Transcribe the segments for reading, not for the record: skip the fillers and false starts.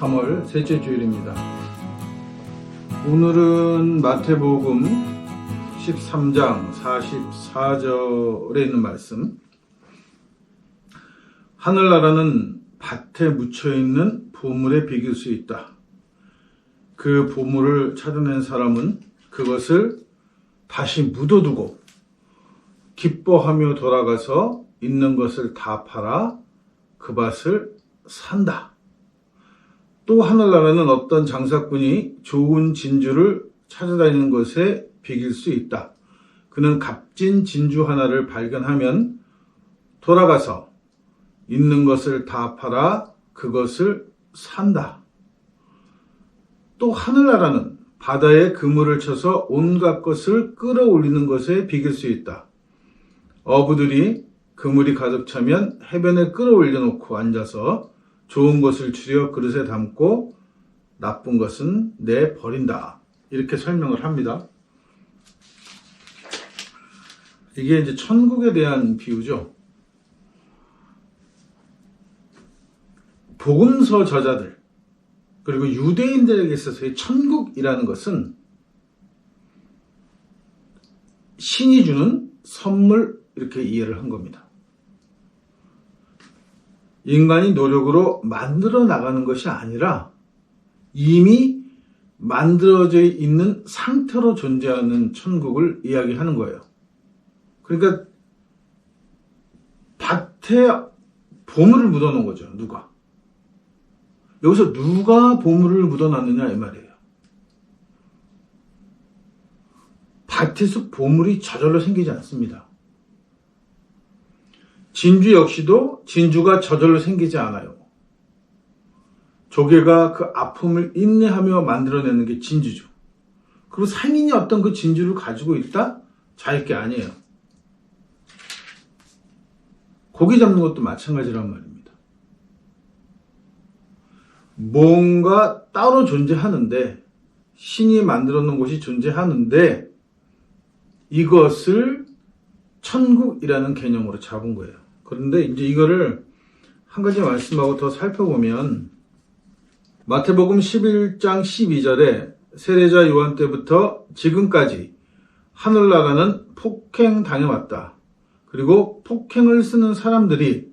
3월 셋째 주일입니다. 오늘은 마태복음 13장 44절에 있는 말씀. 하늘나라는 밭에 묻혀있는 보물에 비길 수 있다. 그 보물을 찾아낸 사람은 그것을 다시 묻어두고 기뻐하며 돌아가서 있는 것을 다 팔아 그 밭을 산다. 또 하늘나라는 어떤 장사꾼이 좋은 진주를 찾아다니는 것에 비길 수 있다. 그는 값진 진주 하나를 발견하면 돌아가서 있는 것을 다 팔아 그것을 산다. 또 하늘나라는 바다에 그물을 쳐서 온갖 것을 끌어올리는 것에 비길 수 있다. 어부들이 그물이 가득 차면 해변에 끌어올려 놓고 앉아서 좋은 것을 추려 그릇에 담고 나쁜 것은 내버린다. 이렇게 설명을 합니다. 이게 이제 천국에 대한 비유죠. 복음서 저자들, 그리고 유대인들에게 있어서의 천국이라는 것은 신이 주는 선물, 이렇게 이해를 한 겁니다. 인간이 노력으로 만들어 나가는 것이 아니라 이미 만들어져 있는 상태로 존재하는 천국을 이야기하는 거예요. 그러니까 밭에 보물을 묻어놓은 거죠. 누가? 여기서 누가 보물을 묻어놨느냐 이 말이에요. 밭에서 보물이 저절로 생기지 않습니다. 진주 역시도 진주가 저절로 생기지 않아요. 조개가 그 아픔을 인내하며 만들어내는 게 진주죠. 그리고 상인이 어떤 그 진주를 가지고 있다? 자기 게 아니에요. 고기 잡는 것도 마찬가지란 말입니다. 뭔가 따로 존재하는데, 신이 만들어 놓은 곳이 존재하는데 이것을 천국이라는 개념으로 잡은 거예요. 그런데 이제 이거를 한 가지 말씀하고 더 살펴보면 마태복음 11장 12절에 세례자 요한 때부터 지금까지 하늘나라는 폭행당해왔다. 그리고 폭행을 쓰는 사람들이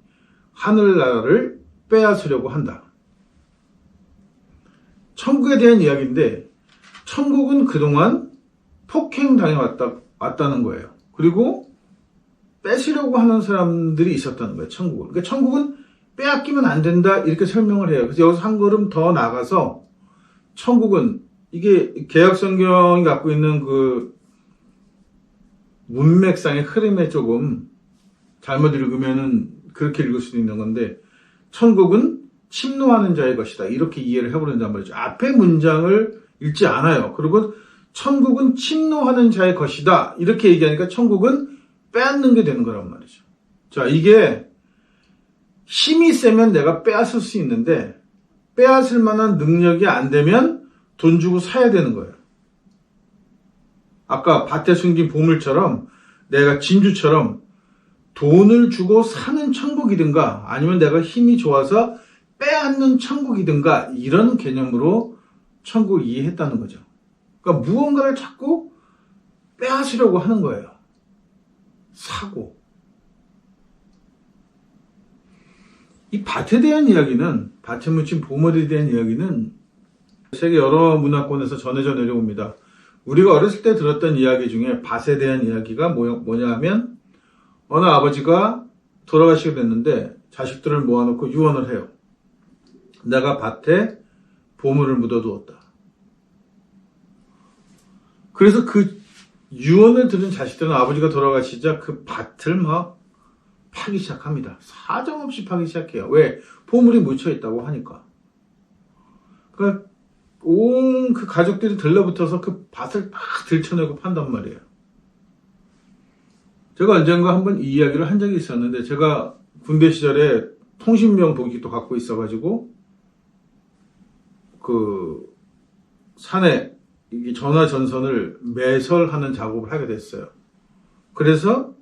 하늘나라를 빼앗으려고 한다. 천국에 대한 이야기인데 천국은 그동안 폭행당해왔다는 거예요. 그리고 뺏으려고 하는 사람들이 있었다는 거예요. 천국은. 그러니까 천국은 빼앗기면 안 된다 이렇게 설명을 해요. 그래서 여기서 한 걸음 더 나가서 천국은 이게 개혁성경이 갖고 있는 그 문맥상의 흐름에 조금 잘못 읽으면은 그렇게 읽을 수도 있는 건데 천국은 침노하는 자의 것이다. 이렇게 이해를 해버린단 말이죠. 앞에 문장을 읽지 않아요. 그리고 천국은 침노하는 자의 것이다. 이렇게 얘기하니까 천국은 빼앗는 게 되는 거란 말이죠. 자, 이게 힘이 세면 내가 빼앗을 수 있는데 빼앗을 만한 능력이 안 되면 돈 주고 사야 되는 거예요. 아까 밭에 숨긴 보물처럼 내가 진주처럼 돈을 주고 사는 천국이든가 아니면 내가 힘이 좋아서 빼앗는 천국이든가 이런 개념으로 천국을 이해했다는 거죠. 그러니까 무언가를 자꾸 빼앗으려고 하는 거예요. 사고. 이 밭에 대한 이야기는, 밭에 묻힌 보물에 대한 이야기는 세계 여러 문화권에서 전해져 내려옵니다. 우리가 어렸을 때 들었던 이야기 중에 밭에 대한 이야기가 뭐냐 하면 어느 아버지가 돌아가시게 됐는데 자식들을 모아놓고 유언을 해요. 내가 밭에 보물을 묻어두었다. 그래서 그 유언을 들은 자식들은 아버지가 돌아가시자 그 밭을 막 파기 시작합니다. 사정없이 파기 시작해요. 왜? 보물이 묻혀있다고 하니까. 그러니까 온 그 가족들이 들러붙어서 그 밭을 막 들춰내고 판단 말이에요. 제가 언젠가 한번 이 이야기를 한 적이 있었는데 제가 군대 시절에 통신병 복직도 갖고 있어가지고 그 산에 이 전화 전선을 매설하는 작업을 하게 됐어요. 그래서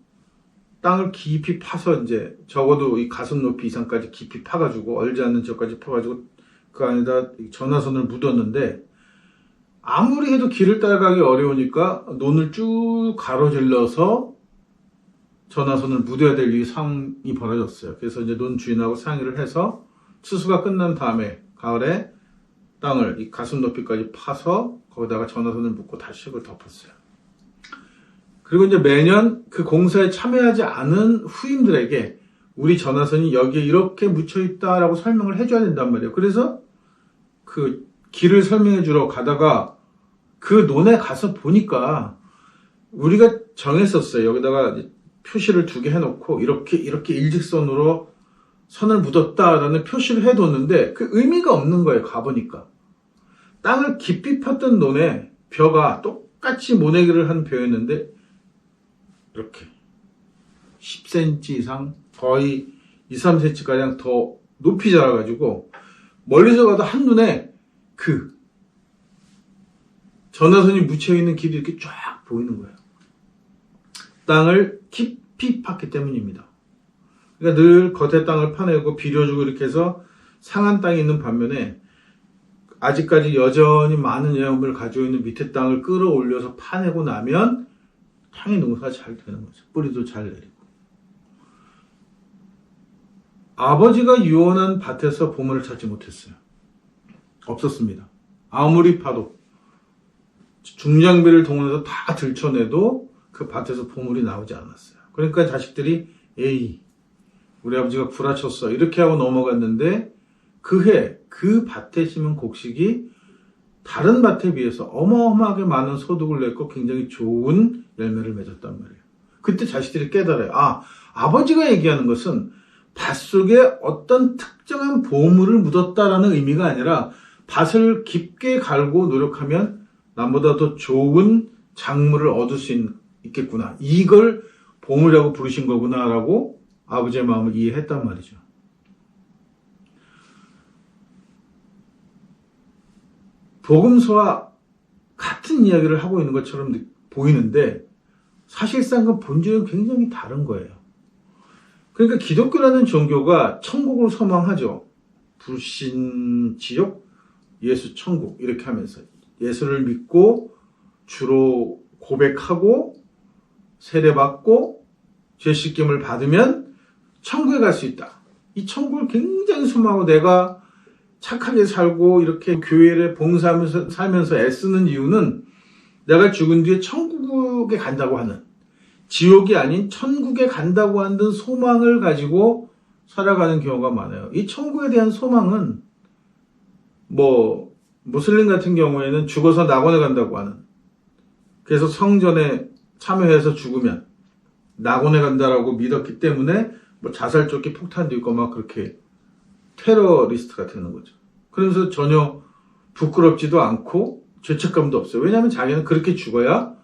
땅을 깊이 파서 이제 적어도 이 가슴 높이 이상까지 깊이 파가지고 얼지 않는 지역까지 파가지고 그 안에다 전화선을 묻었는데 아무리 해도 길을 따라가기 어려우니까 논을 쭉 가로질러서 전화선을 묻어야 될 이 상황이 벌어졌어요. 그래서 이제 논 주인하고 상의를 해서 추수가 끝난 다음에 가을에 땅을 이 가슴 높이까지 파서 거기다가 전화선을 묻고 다시 흙을 덮었어요. 그리고 이제 매년 그 공사에 참여하지 않은 후임들에게 우리 전화선이 여기에 이렇게 묻혀 있다라고 설명을 해줘야 된단 말이에요. 그래서 그 길을 설명해 주러 가다가 그 논에 가서 보니까 우리가 정했었어요. 여기다가 표시를 2개 해놓고 이렇게 일직선으로 선을 묻었다라는 표시를 해뒀는데 그 의미가 없는 거예요. 가보니까 땅을 깊이 팠던 논에 벼가 똑같이 모내기를 한 벼였는데 이렇게 10cm 이상 거의 2-3cm가량 더 높이 자라가지고 멀리서 봐도 한눈에 그 전화선이 묻혀있는 길이 이렇게 쫙 보이는 거예요. 땅을 깊이 팠기 때문입니다. 그러니까 늘 겉에 땅을 파내고 비료주고 이렇게 해서 상한 땅이 있는 반면에 아직까지 여전히 많은 영양분을 가지고 있는 밑에 땅을 끌어올려서 파내고 나면 향이 농사가 잘 되는 거죠. 뿌리도 잘 내리고. 아버지가 유언한 밭에서 보물을 찾지 못했어요. 없었습니다. 아무리 파도 중장비를 동원해서 다 들춰내도 그 밭에서 보물이 나오지 않았어요. 그러니까 자식들이 에이 우리 아버지가 구라쳤어 이렇게 하고 넘어갔는데 그해 그 밭에 심은 곡식이 다른 밭에 비해서 어마어마하게 많은 소득을 냈고 굉장히 좋은 열매를 맺었단 말이에요. 그때 자식들이 깨달아요. 아버지가 얘기하는 것은 밭 속에 어떤 특정한 보물을 묻었다라는 의미가 아니라 밭을 깊게 갈고 노력하면 남보다 더 좋은 작물을 얻을 수 있겠구나. 이걸 보물이라고 부르신 거구나라고 아버지의 마음을 이해했단 말이죠. 복음서와 같은 이야기를 하고 있는 것처럼 보이는데 사실상 그 본질은 굉장히 다른 거예요. 그러니까 기독교라는 종교가 천국을 소망하죠. 불신 지옥, 예수 천국 이렇게 하면서 예수를 믿고 주로 고백하고 세례받고 죄씻김을 받으면 천국에 갈 수 있다. 이 천국을 굉장히 소망하고 내가 착하게 살고 이렇게 교회를 봉사하면서 살면서 애쓰는 이유는 내가 죽은 뒤에 천국에 간다고 하는 지옥이 아닌 천국에 간다고 하는 소망을 가지고 살아가는 경우가 많아요. 이 천국에 대한 소망은 무슬림 같은 경우에는 죽어서 낙원에 간다고 하는 그래서 성전에 참여해서 죽으면 낙원에 간다라고 믿었기 때문에 자살조끼 폭탄도 있고 막 그렇게 테러리스트가 되는 거죠. 그러면서 전혀 부끄럽지도 않고 죄책감도 없어요. 왜냐하면 자기는 그렇게 죽어야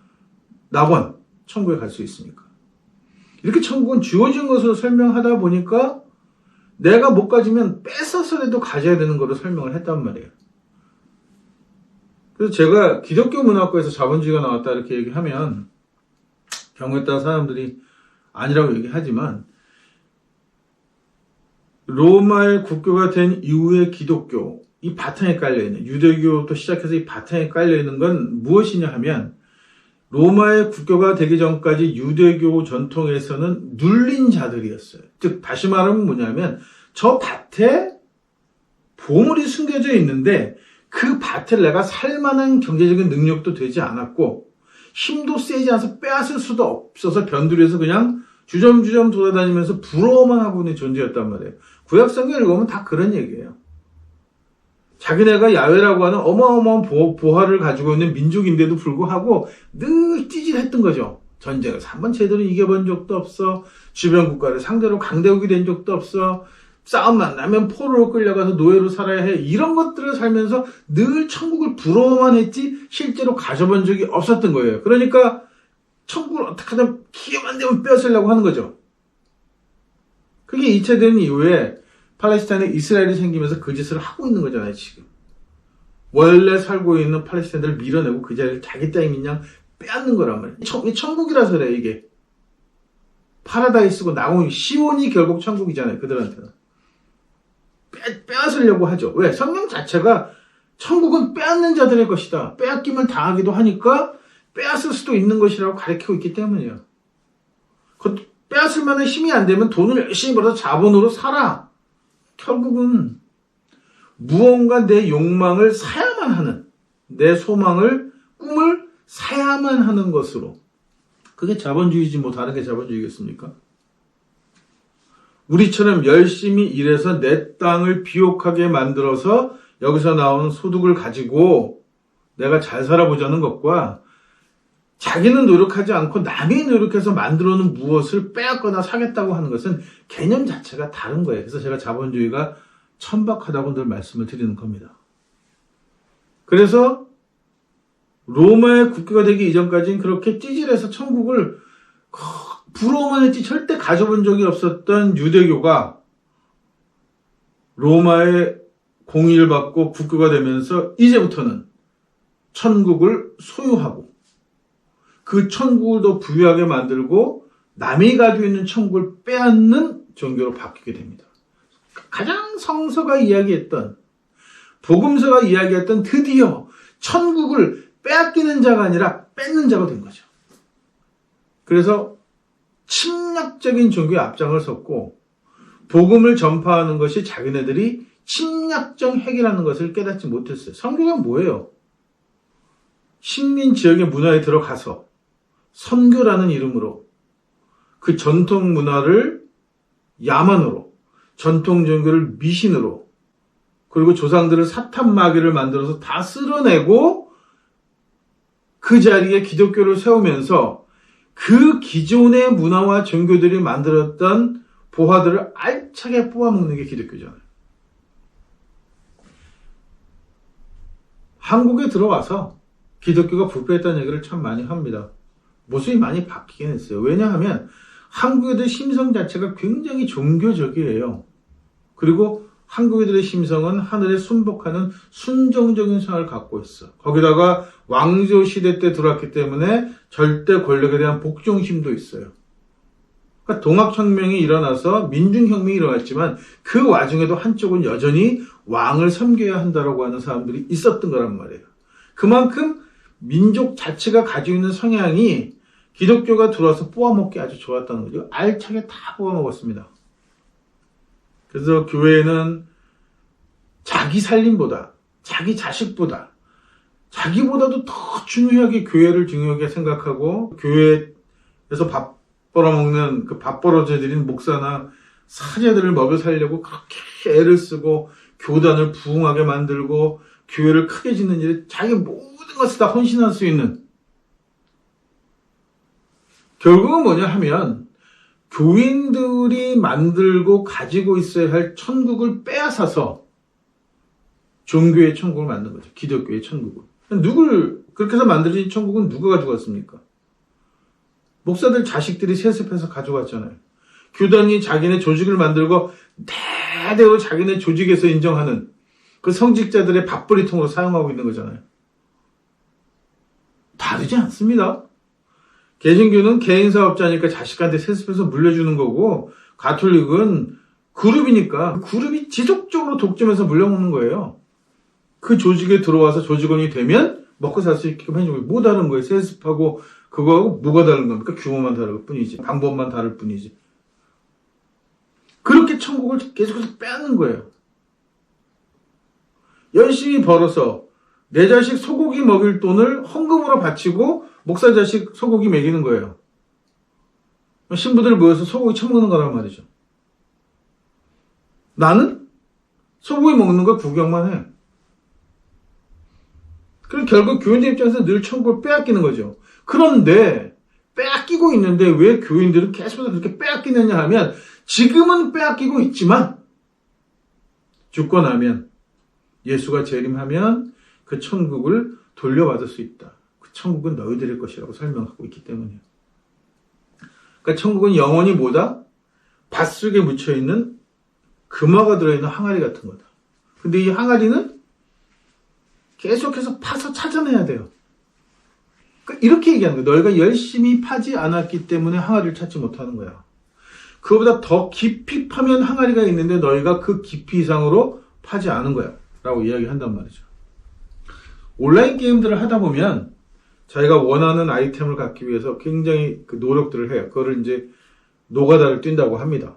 낙원, 천국에 갈 수 있으니까. 이렇게 천국은 주어진 것으로 설명하다 보니까 내가 못 가지면 뺏어서라도 가져야 되는 거로 설명을 했단 말이에요. 그래서 제가 기독교 문화과에서 자본주의가 나왔다 이렇게 얘기하면 경우에 따라 사람들이 아니라고 얘기하지만 로마의 국교가 된 이후의 기독교, 이 바탕에 깔려있는 유대교부터 시작해서 이 바탕에 깔려있는 건 무엇이냐 하면 로마의 국교가 되기 전까지 유대교 전통에서는 눌린 자들이었어요. 즉 다시 말하면 뭐냐면 저 밭에 보물이 숨겨져 있는데 그 밭을 내가 살만한 경제적인 능력도 되지 않았고 힘도 세지 않아서 빼앗을 수도 없어서 변두리에서 그냥 주점주점 돌아다니면서 부러워만 하고 있는 존재였단 말이에요. 구약성경 읽으면 다 그런 얘기예요. 자기네가 야훼라고 하는 어마어마한 보화를 가지고 있는 민족인데도 불구하고 늘 찌질했던 거죠. 전쟁에서 한번 제대로 이겨본 적도 없어. 주변 국가를 상대로 강대국이 된 적도 없어. 싸움만 나면 포로로 끌려가서 노예로 살아야 해. 이런 것들을 살면서 늘 천국을 부러워만 했지 실제로 가져본 적이 없었던 거예요. 그러니까 천국을 어떻게 하든 기회만 되면 빼앗으려고 하는 거죠. 그게 2차 대전 이후에 팔레스타인에 이스라엘이 생기면서 그 짓을 하고 있는 거잖아요, 지금. 원래 살고 있는 팔레스타인들을 밀어내고 그 자리를 자기 땅인 양 빼앗는 거란 말이에요. 천국이라서 그래, 이게. 파라다이스고 나오니 시온이 결국 천국이잖아요, 그들한테는. 빼앗으려고 하죠. 왜? 성경 자체가 천국은 빼앗는 자들의 것이다. 빼앗김을 당하기도 하니까 빼앗을 수도 있는 것이라고 가르치고 있기 때문이에요. 빼앗을 만한 힘이 안 되면 돈을 열심히 벌어서 자본으로 살아. 결국은 무언가 내 욕망을 사야만 하는, 내 소망을, 꿈을 사야만 하는 것으로. 그게 자본주의지 뭐 다른 게 자본주의겠습니까? 우리처럼 열심히 일해서 내 땅을 비옥하게 만들어서 여기서 나오는 소득을 가지고 내가 잘 살아보자는 것과 자기는 노력하지 않고 남이 노력해서 만들어놓은 무엇을 빼앗거나 사겠다고 하는 것은 개념 자체가 다른 거예요. 그래서 제가 자본주의가 천박하다고 늘 말씀을 드리는 겁니다. 그래서 로마의 국교가 되기 이전까지는 그렇게 찌질해서 천국을 부러워만 했지 절대 가져본 적이 없었던 유대교가 로마의 공의를 받고 국교가 되면서 이제부터는 천국을 소유하고 그 천국을 더 부유하게 만들고 남이 가지고 있는 천국을 빼앗는 종교로 바뀌게 됩니다. 가장 성서가 이야기했던, 복음서가 이야기했던 드디어 천국을 빼앗기는 자가 아니라 뺏는 자가 된 거죠. 그래서 침략적인 종교의 앞장을 섰고 복음을 전파하는 것이 자기네들이 침략적 핵이라는 것을 깨닫지 못했어요. 선교가 뭐예요? 식민 지역의 문화에 들어가서 선교라는 이름으로 그 전통 문화를 야만으로, 전통 종교를 미신으로, 그리고 조상들을 사탄 마귀를 만들어서 다 쓸어내고 그 자리에 기독교를 세우면서 그 기존의 문화와 종교들이 만들었던 보화들을 알차게 뽑아먹는 게 기독교잖아요. 한국에 들어와서 기독교가 부패했다는 얘기를 참 많이 합니다. 모습이 많이 바뀌긴 했어요. 왜냐하면 한국애들 심성 자체가 굉장히 종교적이에요. 그리고 한국애들의 심성은 하늘에 순복하는 순종적인 성을 갖고 있어. 거기다가 왕조 시대 때 들어왔기 때문에 절대 권력에 대한 복종심도 있어요. 그러니까 동학혁명이 일어나서 민중혁명이 일어났지만 그 와중에도 한쪽은 여전히 왕을 섬겨야 한다라고 하는 사람들이 있었던 거란 말이에요. 그만큼 민족 자체가 가지고 있는 성향이 기독교가 들어와서 뽑아먹기 아주 좋았다는 거죠. 알차게 다 뽑아먹었습니다. 그래서 교회는 자기 살림보다, 자기 자식보다, 자기보다도 더 중요하게 교회를 중요하게 생각하고 교회에서 밥 벌어먹는 그 밥 벌어져들인 목사나 사제들을 먹여 살려고 그렇게 애를 쓰고 교단을 부흥하게 만들고 교회를 크게 짓는 일에 자기 모든 것을 다 헌신할 수 있는, 결국은 뭐냐 하면 교인들이 만들고 가지고 있어야 할 천국을 빼앗아서 종교의 천국을 만든 거죠. 기독교의 천국을. 그렇게 해서 만들어진 천국은 누가 가져갔습니까? 목사들 자식들이 세습해서 가져갔잖아요. 교단이 자기네 조직을 만들고 대대로 자기네 조직에서 인정하는 그 성직자들의 밥벌이통으로 사용하고 있는 거잖아요. 다르지 않습니다. 개신교는 개인사업자니까 자식한테 세습해서 물려주는 거고, 가톨릭은 그룹이니까 그룹이 지속적으로 독점해서 물려먹는 거예요. 그 조직에 들어와서 조직원이 되면 먹고 살 수 있게끔 해주고, 뭐 다른 거예요? 세습하고 그거하고 뭐가 다른 겁니까? 규모만 다를 뿐이지, 방법만 다를 뿐이지. 그렇게 천국을 계속해서 빼앗는 거예요. 열심히 벌어서 내 자식 소고기 먹일 돈을 헌금으로 바치고 목사 자식 소고기 먹이는 거예요. 신부들 모여서 소고기 처먹는 거란 말이죠. 나는 소고기 먹는 걸 구경만 해. 그럼 결국 교인들 입장에서 늘 천국을 빼앗기는 거죠. 그런데 빼앗기고 있는데 왜 교인들은 계속해서 그렇게 빼앗기느냐 하면, 지금은 빼앗기고 있지만 죽고 나면, 예수가 재림하면 그 천국을 돌려받을 수 있다. 그 천국은 너희들의 것이라고 설명하고 있기 때문이에요. 그러니까 천국은 영원히 뭐다? 밭속에 묻혀있는 금화가 들어있는 항아리 같은 거다. 근데 이 항아리는 계속해서 파서 찾아내야 돼요. 그러니까 이렇게 얘기하는 거예요. 너희가 열심히 파지 않았기 때문에 항아리를 찾지 못하는 거야. 그거보다 더 깊이 파면 항아리가 있는데 너희가 그 깊이 이상으로 파지 않은 거야. 라고 이야기한단 말이죠. 온라인 게임들을 하다 보면 자기가 원하는 아이템을 갖기 위해서 굉장히 그 노력들을 해요. 그거를 이제 노가다를 뛴다고 합니다.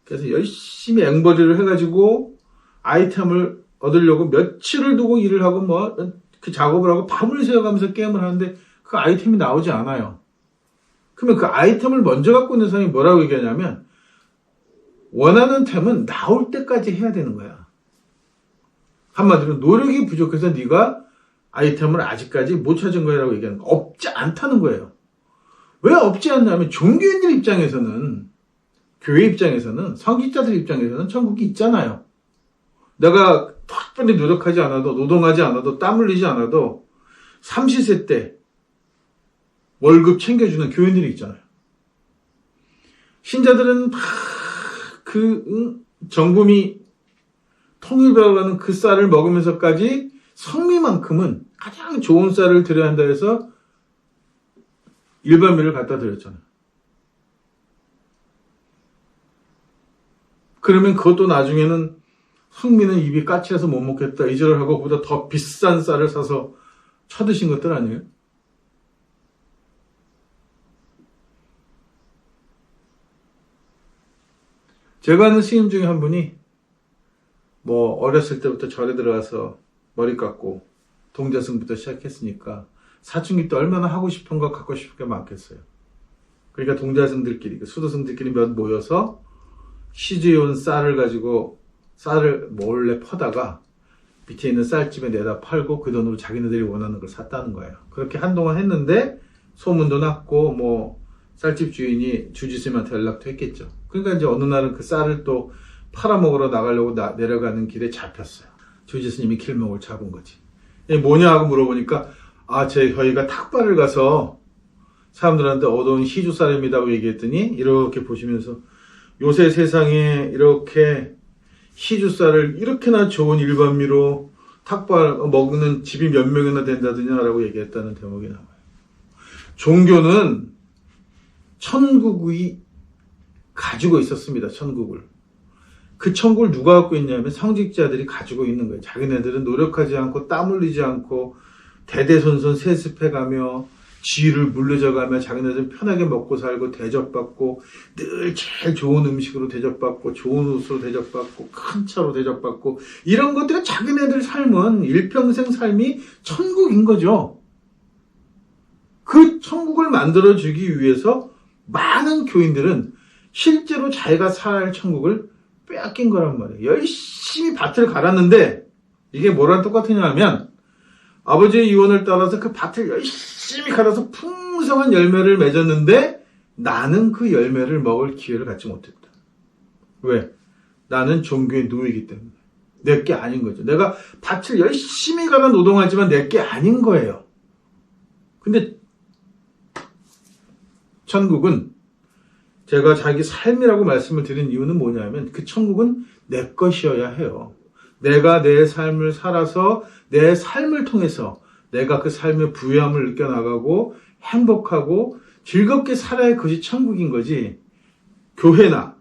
그래서 열심히 앵벌이를 해가지고 아이템을 얻으려고 며칠을 두고 일을 하고 뭐 그 작업을 하고 밤을 새워가면서 게임을 하는데 그 아이템이 나오지 않아요. 그러면 그 아이템을 먼저 갖고 있는 사람이 뭐라고 얘기하냐면 원하는 템은 나올 때까지 해야 되는 거야. 한마디로 노력이 부족해서 네가 아이템을 아직까지 못 찾은 거라고 얘기하는 거. 없지 않다는 거예요. 왜 없지 않냐면 종교인들 입장에서는 교회 입장에서는 성직자들 입장에서는 천국이 있잖아요. 내가 특별히 노력하지 않아도 노동하지 않아도 땀 흘리지 않아도 삼시세 때 월급 챙겨주는 교인들이 있잖아요. 신자들은 정금이 통일되어가는 그 쌀을 먹으면서까지 성미만큼은 가장 좋은 쌀을 드려야 한다 해서 일반미를 갖다 드렸잖아요. 그러면 그것도 나중에는 성미는 입이 까칠해서 못 먹겠다 이절을 하고 그보다 더 비싼 쌀을 사서 쳐드신 것들 아니에요? 제가 아는 스님 중에 한 분이 뭐 어렸을 때부터 절에 들어가서 머리 깎고 동자승부터 시작했으니까 사춘기 때 얼마나 하고 싶은 거 갖고 싶은 게 많겠어요. 그러니까 동자승들끼리 수도승들끼리 몇 모여서 시주에 온 쌀을 가지고 쌀을 몰래 퍼다가 밑에 있는 쌀집에 내다 팔고 그 돈으로 자기네들이 원하는 걸 샀다는 거예요. 그렇게 한동안 했는데 소문도 났고 뭐 쌀집 주인이 주지스님한테 연락도 했겠죠. 그러니까 이제 어느 날은 그 쌀을 또 팔아먹으러 나가려고 내려가는 길에 잡혔어요. 주지스님이 길목을 잡은 거지. 이게 뭐냐 하고 물어보니까 저희가 탁발을 가서 사람들한테 얻어온 희주쌀입니다고 얘기했더니 이렇게 보시면서 요새 세상에 이렇게 희주쌀을 이렇게나 좋은 일반미로 탁발 먹는 집이 몇 명이나 된다더냐라고 얘기했다는 대목이 나와요. 종교는 천국이 가지고 있었습니다. 천국을. 그 천국을 누가 갖고 있냐면 성직자들이 가지고 있는 거예요. 자기네들은 노력하지 않고 땀 흘리지 않고 대대손손 세습해가며 지위를 물려져가며 자기네들은 편하게 먹고 살고 대접받고 늘 제일 좋은 음식으로 대접받고 좋은 옷으로 대접받고 큰 차로 대접받고 이런 것들이 자기네들 삶은 일평생 삶이 천국인 거죠. 그 천국을 만들어주기 위해서 많은 교인들은 실제로 자기가 살 천국을 빼앗긴 거란 말이에요. 열심히 밭을 갈았는데 이게 뭐랑 똑같으냐 하면 아버지의 유언을 따라서 그 밭을 열심히 갈아서 풍성한 열매를 맺었는데 나는 그 열매를 먹을 기회를 갖지 못했다. 왜? 나는 종교의 노예이기 때문에. 내게 아닌 거죠. 내가 밭을 열심히 갈아 노동하지만 내게 아닌 거예요. 근데 천국은 제가 자기 삶이라고 말씀을 드린 이유는 뭐냐면 그 천국은 내 것이어야 해요. 내가 내 삶을 살아서 내 삶을 통해서 내가 그 삶의 부유함을 느껴나가고 행복하고 즐겁게 살아야 그것이 천국인 거지. 교회나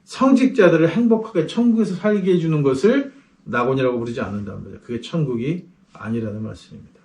성직자들을 행복하게 천국에서 살게 해주는 것을 낙원이라고 부르지 않는다는 거죠. 그게 천국이 아니라는 말씀입니다.